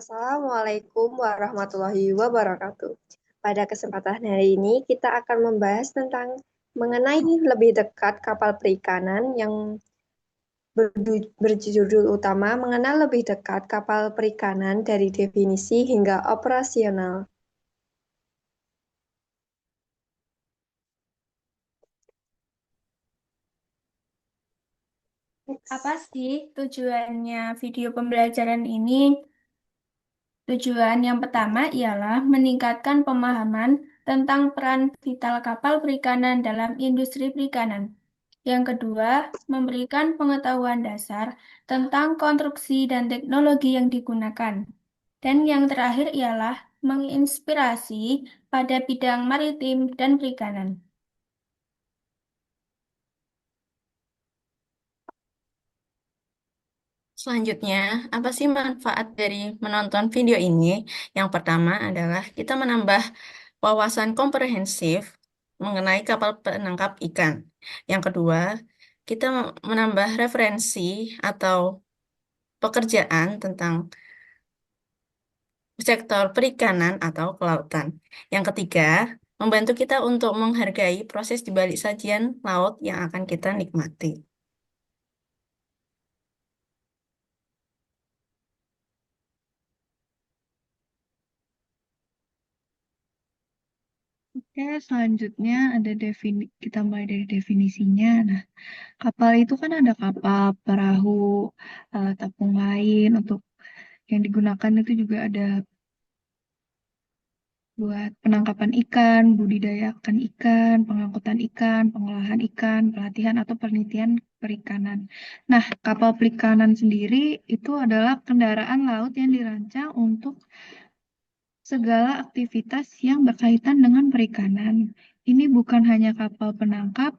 Assalamualaikum warahmatullahi wabarakatuh. Pada kesempatan hari ini kita akan membahas tentang mengenai lebih dekat kapal perikanan yang berjudul utama mengenal lebih dekat kapal perikanan dari definisi hingga operasional. Apa sih tujuannya video pembelajaran ini? Tujuan yang pertama ialah meningkatkan pemahaman tentang peran vital kapal perikanan dalam industri perikanan. Yang kedua, memberikan pengetahuan dasar tentang konstruksi dan teknologi yang digunakan. Dan yang terakhir ialah menginspirasi pada bidang maritim dan perikanan. Selanjutnya, apa sih manfaat dari menonton video ini? Yang pertama adalah kita menambah wawasan komprehensif mengenai kapal penangkap ikan. Yang kedua, kita menambah referensi atau pekerjaan tentang sektor perikanan atau kelautan. Yang ketiga, membantu kita untuk menghargai proses di balik sajian laut yang akan kita nikmati. Oke, selanjutnya ada kita mulai dari definisinya. Nah, kapal itu kan ada kapal, perahu, alat apung lain untuk yang digunakan itu juga ada buat penangkapan ikan, budidayakan ikan, pengangkutan ikan, pengolahan ikan, pelatihan atau penelitian perikanan. Nah, kapal perikanan sendiri itu adalah kendaraan laut yang dirancang untuk segala aktivitas yang berkaitan dengan perikanan. Ini bukan hanya kapal penangkap,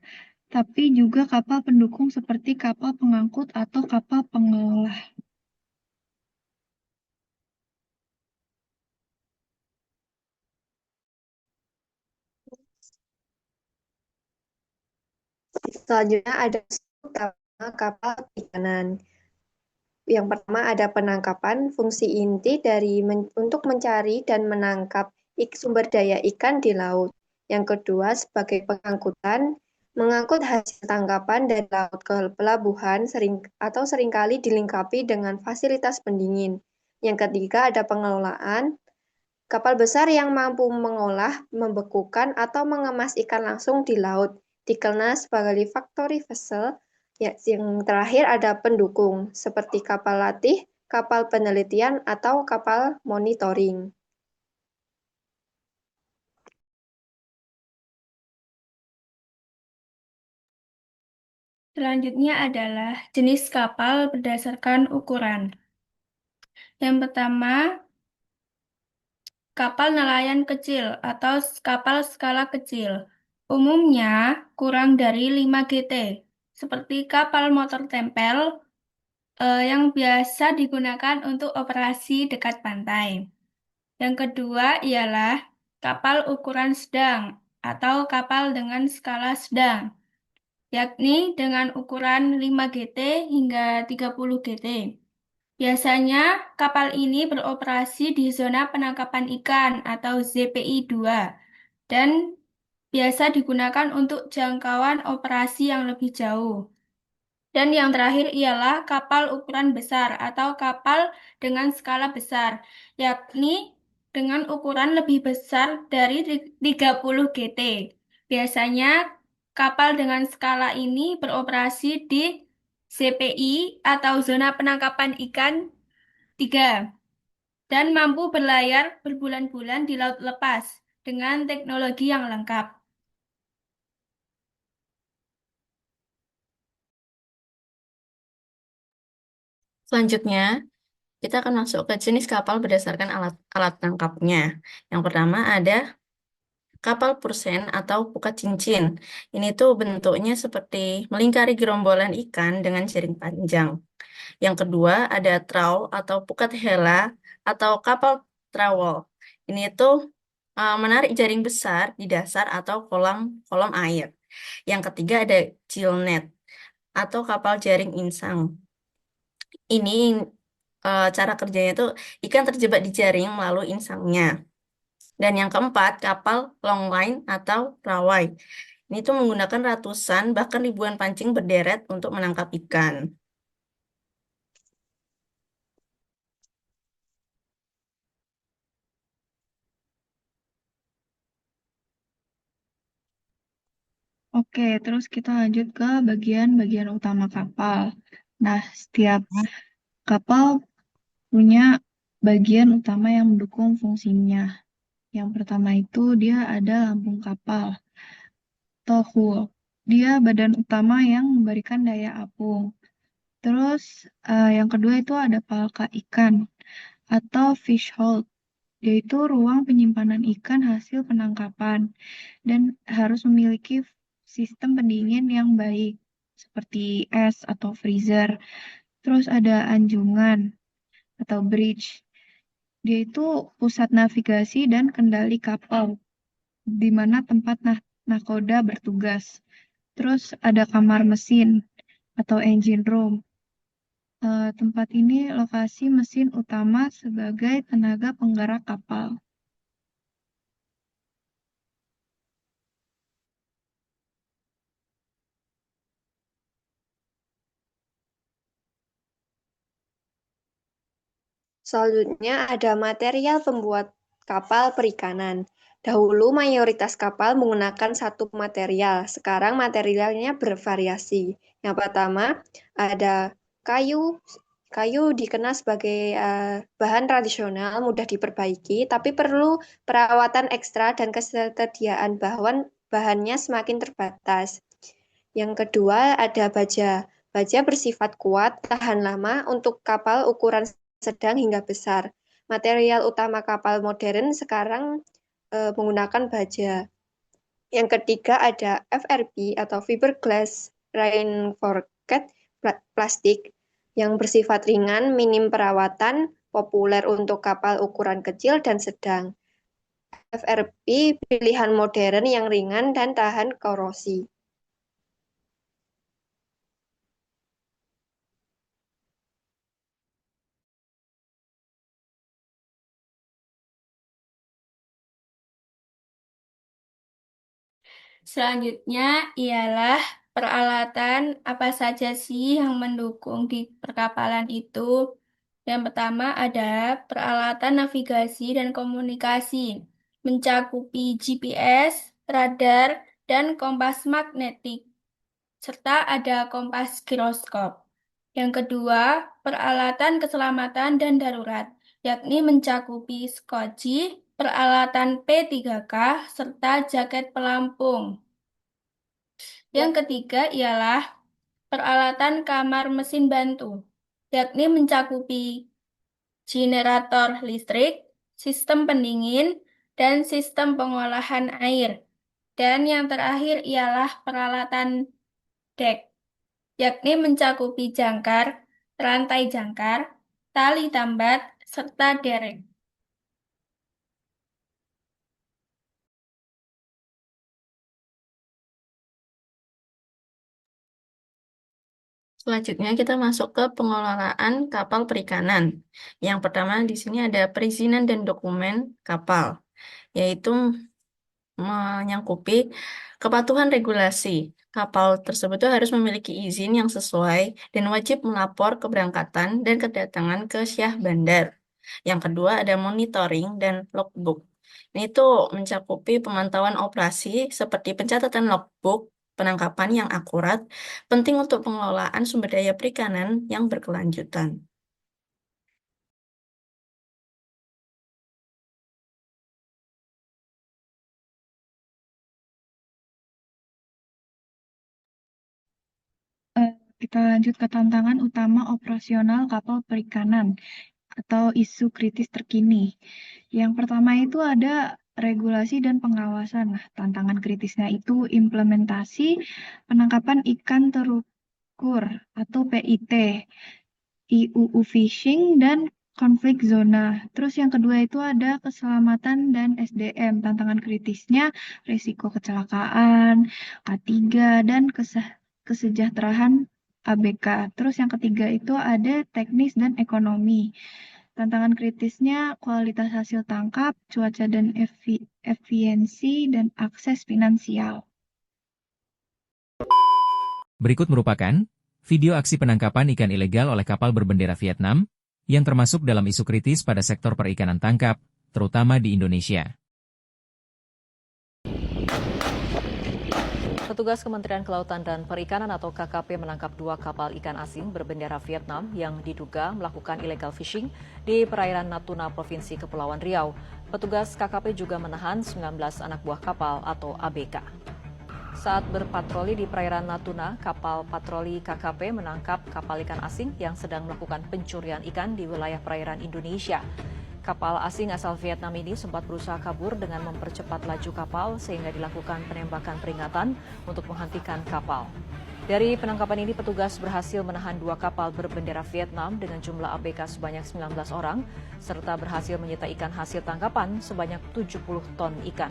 tapi juga kapal pendukung seperti kapal pengangkut atau kapal pengolah. Selanjutnya ada utama kapal perikanan. Yang pertama ada penangkapan, fungsi inti untuk mencari dan menangkap sumber daya ikan di laut. Yang kedua sebagai pengangkutan, mengangkut hasil tangkapan dari laut ke pelabuhan atau seringkali dilengkapi dengan fasilitas pendingin. Yang ketiga ada pengelolaan, kapal besar yang mampu mengolah, membekukan, atau mengemas ikan langsung di laut, dikenal sebagai factory vessel. Ya, yang terakhir ada pendukung, seperti kapal latih, kapal penelitian, atau kapal monitoring. Selanjutnya adalah jenis kapal berdasarkan ukuran. Yang pertama, kapal nelayan kecil atau kapal skala kecil. Umumnya kurang dari 5 GT, seperti kapal motor tempel yang biasa digunakan untuk operasi dekat pantai. Yang kedua ialah kapal ukuran sedang atau kapal dengan skala sedang, yakni dengan ukuran 5 GT hingga 30 GT. Biasanya kapal ini beroperasi di zona penangkapan ikan atau ZPI 2 dan biasa digunakan untuk jangkauan operasi yang lebih jauh. Dan yang terakhir ialah kapal ukuran besar atau kapal dengan skala besar, yakni dengan ukuran lebih besar dari 30 GT. Biasanya kapal dengan skala ini beroperasi di ZPI atau zona penangkapan ikan 3 dan mampu berlayar berbulan-bulan di laut lepas dengan teknologi yang lengkap. Selanjutnya, kita akan masuk ke jenis kapal berdasarkan alat tangkapnya. Yang pertama ada kapal pursen atau pukat cincin. Ini tuh bentuknya seperti melingkari gerombolan ikan dengan jaring panjang. Yang kedua ada trawl atau pukat hela atau kapal trawl. Ini tuh menarik jaring besar di dasar atau kolam kolam air. Yang ketiga ada gillnet atau kapal jaring insang. Ini cara kerjanya itu ikan terjebak di jaring melalui insangnya. Dan yang keempat, kapal longline atau rawai. Ini tuh menggunakan ratusan bahkan ribuan pancing berderet untuk menangkap ikan. Oke, terus kita lanjut ke bagian-bagian utama kapal. Nah, setiap kapal punya bagian utama yang mendukung fungsinya. Yang pertama itu dia ada lambung kapal atau hull. Dia badan utama yang memberikan daya apung. Terus yang kedua itu ada palka ikan atau fish hold, yaitu ruang penyimpanan ikan hasil penangkapan dan harus memiliki sistem pendingin yang baik seperti es atau freezer. Terus ada anjungan atau bridge. Dia itu pusat navigasi dan kendali kapal, di mana tempat nahkoda bertugas. Terus ada kamar mesin atau engine room. Tempat ini lokasi mesin utama sebagai tenaga penggerak kapal. Selanjutnya ada material pembuat kapal perikanan. Dahulu mayoritas kapal menggunakan satu material, sekarang materialnya bervariasi. Yang pertama ada kayu. Kayu dikenal sebagai bahan tradisional, mudah diperbaiki, tapi perlu perawatan ekstra dan ketersediaan bahannya semakin terbatas. Yang kedua ada baja. Baja bersifat kuat, tahan lama untuk kapal ukuran sedang hingga besar. Material utama kapal modern sekarang menggunakan baja. Yang ketiga ada FRP atau fiberglass reinforced plastik yang bersifat ringan, minim perawatan, populer untuk kapal ukuran kecil dan sedang. FRP pilihan modern yang ringan dan tahan korosi. Selanjutnya ialah peralatan apa saja sih yang mendukung di perkapalan itu. Yang pertama ada peralatan navigasi dan komunikasi, mencakupi GPS, radar, dan kompas magnetik, serta ada kompas giroskop. Yang kedua, peralatan keselamatan dan darurat, yakni mencakupi skoci, peralatan P3K, serta jaket pelampung. Yang ketiga ialah peralatan kamar mesin bantu, yakni mencakupi generator listrik, sistem pendingin, dan sistem pengolahan air. Dan yang terakhir ialah peralatan dek, yakni mencakupi jangkar, rantai jangkar, tali tambat, serta derek. Selanjutnya kita masuk ke pengelolaan kapal perikanan. Yang pertama di sini ada perizinan dan dokumen kapal, yaitu menyangkupi kepatuhan regulasi. Kapal tersebut tuh harus memiliki izin yang sesuai dan wajib melapor keberangkatan dan kedatangan ke Syah Bandar. Yang kedua ada monitoring dan logbook. Ini tuh mencakupi pemantauan operasi seperti pencatatan logbook, penangkapan yang akurat, penting untuk pengelolaan sumber daya perikanan yang berkelanjutan. Kita lanjut ke tantangan utama operasional kapal perikanan atau isu kritis terkini. Yang pertama itu ada regulasi dan pengawasan. Nah, tantangan kritisnya itu implementasi penangkapan ikan terukur atau PIT, IUU fishing, dan konflik zona. Terus yang kedua itu ada keselamatan dan SDM. Tantangan kritisnya risiko kecelakaan, K3, dan kesejahteraan ABK. Terus yang ketiga itu ada teknis dan ekonomi. Tantangan kritisnya kualitas hasil tangkap, cuaca dan efisiensi, dan akses finansial. Berikut merupakan video aksi penangkapan ikan ilegal oleh kapal berbendera Vietnam yang termasuk dalam isu kritis pada sektor perikanan tangkap, terutama di Indonesia. Petugas Kementerian Kelautan dan Perikanan atau KKP menangkap 2 kapal ikan asing berbendera Vietnam yang diduga melakukan illegal fishing di perairan Natuna, Provinsi Kepulauan Riau. Petugas KKP juga menahan 19 anak buah kapal atau ABK. Saat berpatroli di perairan Natuna, kapal patroli KKP menangkap kapal ikan asing yang sedang melakukan pencurian ikan di wilayah perairan Indonesia. Kapal asing asal Vietnam ini sempat berusaha kabur dengan mempercepat laju kapal sehingga dilakukan penembakan peringatan untuk menghentikan kapal. Dari penangkapan ini petugas berhasil menahan 2 kapal berbendera Vietnam dengan jumlah ABK sebanyak 19 orang serta berhasil menyita ikan hasil tangkapan sebanyak 70 ton ikan.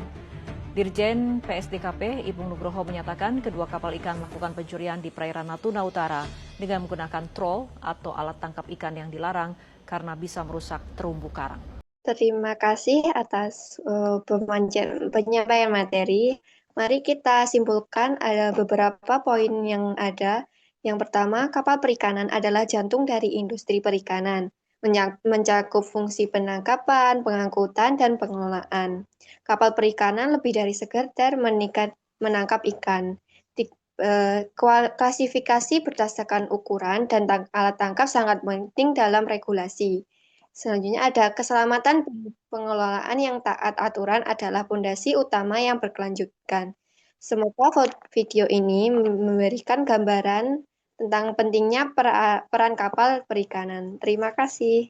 Dirjen PSDKP Ibung Nugroho menyatakan kedua kapal ikan melakukan pencurian di perairan Natuna Utara dengan menggunakan trol atau alat tangkap ikan yang dilarang karena bisa merusak terumbu karang. Terima kasih atas penyampaian materi. Mari kita simpulkan ada beberapa poin yang ada. Yang pertama, kapal perikanan adalah jantung dari industri perikanan, mencakup fungsi penangkapan, pengangkutan, dan pengelolaan. Kapal perikanan lebih dari sekedar menangkap ikan. Klasifikasi berdasarkan ukuran dan alat tangkap sangat penting dalam regulasi. Selanjutnya ada keselamatan pengelolaan yang taat aturan adalah fondasi utama yang berkelanjutan. Semoga video ini memberikan gambaran tentang pentingnya peran kapal perikanan. Terima kasih.